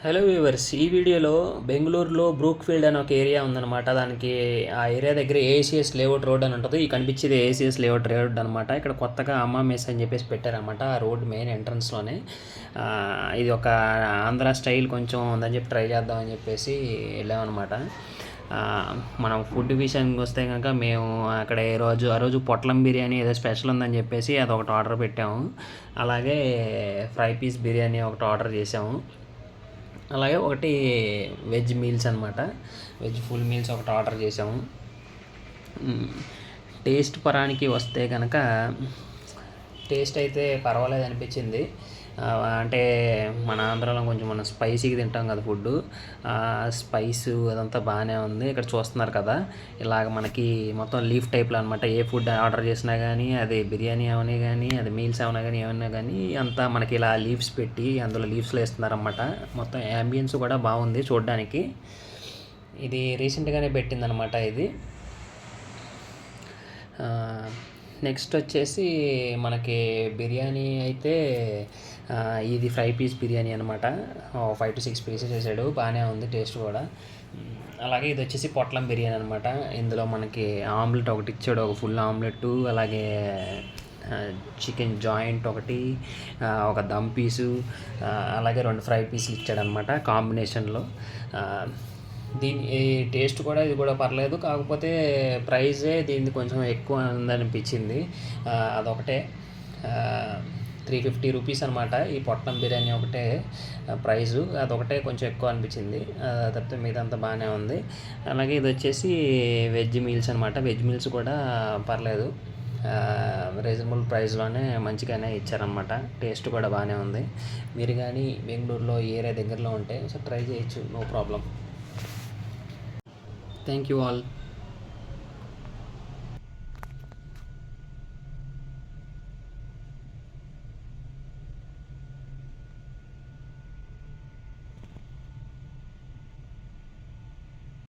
Hello viewers, ఈ వీడియోలో బెంగళూరులో బ్రూక్ఫీల్డ్ అనే ఒక ఏరియా ఉందన్నమాట. దానికి ఆ ఏరియా దగ్గర ఏసీఎస్ లేఅవుట్ రోడ్ అని ఉంటుంది. ఈ కనిపించేది ఏసీఎస్ లేఅవుట్ రోడ్ అనమాట. ఇక్కడ కొత్తగా అమ్మా మెస్ అని చెప్పేసి పెట్టారనమాట. ఆ రోడ్ మెయిన్ ఎంట్రన్స్లోనే. ఇది ఒక ఆంధ్ర స్టైల్ కొంచెం ఉందని చెప్పి ట్రై చేద్దామని చెప్పేసి వెళ్ళామన్నమాట. మనం ఫుడ్ విషయానికి వస్తే కనుక మేము అక్కడ ఆ రోజు పొట్లం బిర్యానీ ఏదో స్పెషల్ ఉందని చెప్పేసి అదొకటి ఆర్డర్ పెట్టాము. అలాగే ఫ్రై పీస్ బిర్యానీ ఒకటి ఆర్డర్ చేసాము. అలాగే ఒకటి వెజ్ మీల్స్ అనమాట. వెజ్ ఫుల్ మీల్స్ ఒకటి ఆర్డర్ చేసాము. టేస్ట్ పరానికి వస్తే కనుక టేస్ట్ అయితే పర్వాలేదు అనిపించింది. అంటే మన ఆంధ్రాలో కొంచెం మనం స్పైసీగా తింటాం కదా ఫుడ్డు. స్పైస్ అదంతా బాగానే ఉంది. ఇక్కడ చూస్తున్నారు కదా, ఇలాగ మనకి మొత్తం లీఫ్ టైప్లో అనమాట. ఏ ఫుడ్ ఆర్డర్ చేసినా కానీ, అది బిర్యానీ అవన్నీ కానీ, అది మీల్స్ ఏమైనా కానీ, ఏమన్నా కానీ అంతా మనకి ఇలా లీవ్స్ పెట్టి అందులో లీవ్స్లో వేస్తున్నారన్నమాట. మొత్తం యాంబియన్స్ కూడా బాగుంది చూడడానికి. ఇది రీసెంట్గానే పెట్టిందనమాట ఇది. నెక్స్ట్ వచ్చేసి మనకి బిర్యానీ అయితే ఇది ఫ్రై పీస్ బిర్యానీ అనమాట. 5 to 6 పీసెస్ వేసాడు, బాగానే ఉంది టేస్ట్ కూడా. అలాగే ఇది వచ్చేసి పొట్లం బిర్యానీ అనమాట. ఇందులో మనకి ఆమ్లెట్ ఒకటి ఇచ్చాడు, ఒక ఫుల్ ఆమ్లెట్. అలాగే చికెన్ జాయింట్ ఒకటి, ఒక దమ్ పీసు, అలాగే 2 ఫ్రై పీసులు ఇచ్చాడనమాట కాంబినేషన్లో. దీని టేస్ట్ కూడా ఇది కూడా పర్లేదు, కాకపోతే ప్రైజే దీనికి కొంచెం ఎక్కువ ఉందనిపించింది. అదొకటే 350 రూపీస్ అనమాట ఈ పొట్లం బిర్యానీ ఒకటే ప్రైజు. అదొకటే కొంచెం ఎక్కువ అనిపించింది, తప్పితే మిగతా బాగానే ఉంది. అలాగే ఇది వచ్చేసి వెజ్ మీల్స్ అనమాట. వెజ్ మీల్స్ కూడా పర్లేదు, రీజనబుల్ ప్రైస్లోనే మంచిగానే ఇచ్చారనమాట. టేస్ట్ కూడా బాగానే ఉంది. మీరు కానీ బెంగళూరులో ఏరియా దగ్గరలో ఉంటే ఒకసారి ట్రై చేయొచ్చు, no problem. Thank you all.